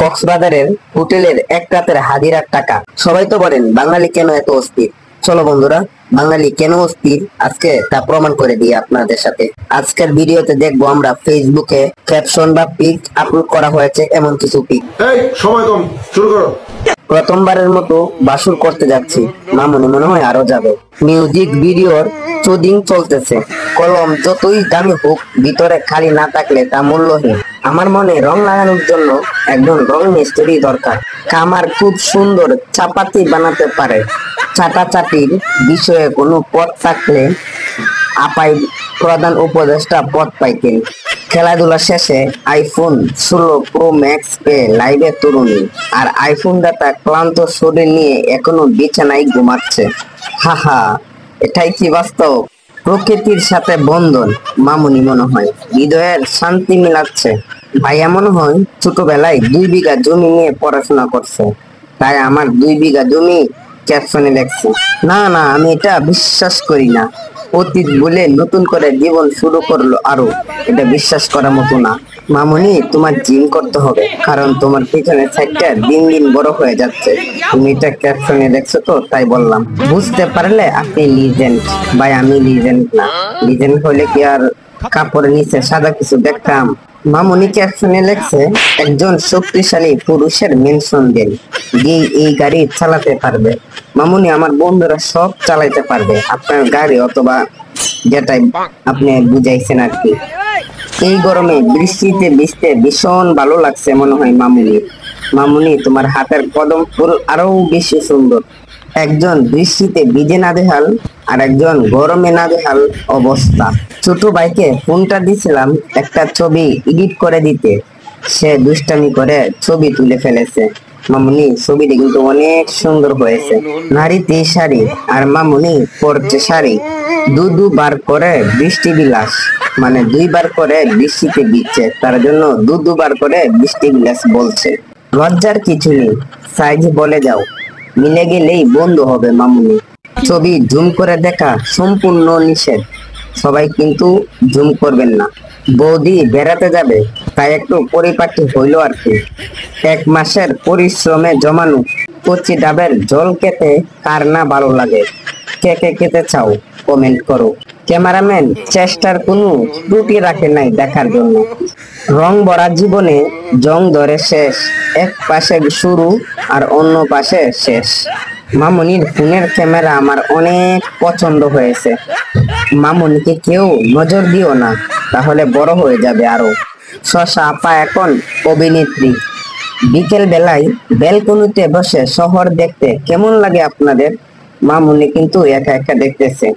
কক্সবাজারের হোটেলের এক রাতের হাজিরার টাকা। সবাই তো বলেন বাঙালি কেন এত অস্থির। চলো বন্ধুরা, বাঙালি কেন অস্থির আজকে তা প্রমাণ করে দিই আপনাদের সাথে। আজকের ভিডিওতে দেখবো আমরা ফেসবুকে ক্যাপশন বা পিক আপলোড করা হয়েছে এমন কিছু পিক। সময় কম, শুরু করো। প্রথমবারের মতো বাসুর করতে যাচ্ছি, মামুনি মনে হয় আরো যাবে। মিউজিক ভিডিওর চুদিং চলতেছে। কলম যতই দামি হোক, ভিতরে খালি না থাকলে তা মূল্যহীন। আমার মনে রং লাগানোর জন্য একজন রং মিস্ত্রি দরকার। কামার খুব সুন্দর চাপাতি বানাতে পারে। চাটাচাটির বিষয়ে কোনো পথ থাকলে আপাই প্রধান উপদেষ্টা পদ পাইতেন। খেলাধুলা শেষে আইফোন 16 প্রো ম্যাক্স পেয়ে লাইভে তরুণী, আর আইফোন দাতা ক্লান্ত শরীর নিয়ে এখনো বিছানায় ঘুমাচ্ছে। হাহা, এটাই কি বাস্তব? প্রকৃতির সাথে বন্ধন মামুনি মনে হয় হৃদয়ের শান্তি মিলাচ্ছে। ভাইয়া মনে হয় ছোটবেলায় 2 বিঘা জমি নিয়ে পড়াশোনা করছে, তাই আমার 2 বিঘা জমি ক্যাপশনে লেখছে। না না, আমি এটা বিশ্বাস করি না। অতীত বলে নতুন করে জীবন শুরু করলো আরো, এটা বিশ্বাস করার মতো না। মামুনি, তোমার জিম করতে হবে, কারণ তোমার পিছনের সাইডটা দিন দিন বড় হয়ে যাচ্ছে। তুমি এটা ক্যাপশনে দেখছো তো, তাই বললাম। বুঝতে পারলে আপনি লিজেন্ড। ভাই আমি লিজেন্ড না। লিজেন্ড হলে কি আর কাপড়ের নিচে সাদা কিছু দেখতাম? মামুনি ক্যাপশনে লেখছে, একজন শক্তিশালী পুরুষের মেনশন দেন, যে এই গাড়ি চালাতে পারবে। মামুনি, আমার বন্ধুরা সব চালাইতে পারবে, আপনার গাড়ি অথবা যেটাই আপনি বুঝাইছেন আর কি। এই গরমে বৃষ্টিতে ভিজতে ভীষণ ভালো লাগছে মনে হয় মামুনি। মামুনি, তোমার হাতের কদম ফুল আরো বেশি সুন্দর। একজন বৃষ্টিতে ভিজে নাজেহাল, আর একজন গরমে নাজেহাল অবস্থা। ছোট ভাইকে ফোনটা দিছিলাম একটা ছবি এডিট করে দিতে, সে দুষ্টামি করে ছবি তুলে ফেলেছে। মামুনি, ছবিটি কিন্তু অনেক সুন্দর হয়েছে। নারীতে শাড়ি, আর মামুনি পরছে শাড়ি। দুবার করে বৃষ্টি বিলাস, মানে 2 বার করে বৃষ্টিতে ভিজছে, তার জন্য দুবার করে বৃষ্টি বিলাস বলছে। লজ্জার কিছু নেই, সাইজ বলে যাও, মিলে গেলেই বন্ধু হবে মামুনি। ছবি জুম করে দেখা সম্পূর্ণ নিষেধ, সবাই কিন্তু জুম করবেন না। বৌদি বেড়াতে যাবে, তাই একটু পরিপাটি হইলো আর কি। 1 মাসের পরিশ্রমে জমানো কচি ডাবের জল খেতে কার না ভালো লাগে? কে কে খেতে চাও কমেন্ট করো। ক্যামেরাম্যান চেষ্টার কোনো ত্রুটি রাখে নাই দেখার জন্য। রং ভরা জীবনে জং ধরে শেষ, এক পাশে শুরু আর অন্য পাশে শেষ। মামুনির ফোনের ক্যামেরা আমার অনেক পছন্দ হয়েছে। মামুনিকে কেউ নজর দিও না, তাহলে বড় হয়ে যাবে আরো। শশা আপা এখন অভিনেত্রী। বিকেল বেলায় ব্যালকনিতে বসে শহর দেখতে কেমন লাগে আপনাদের? মামুনি কিন্তু একা একা দেখতেছে।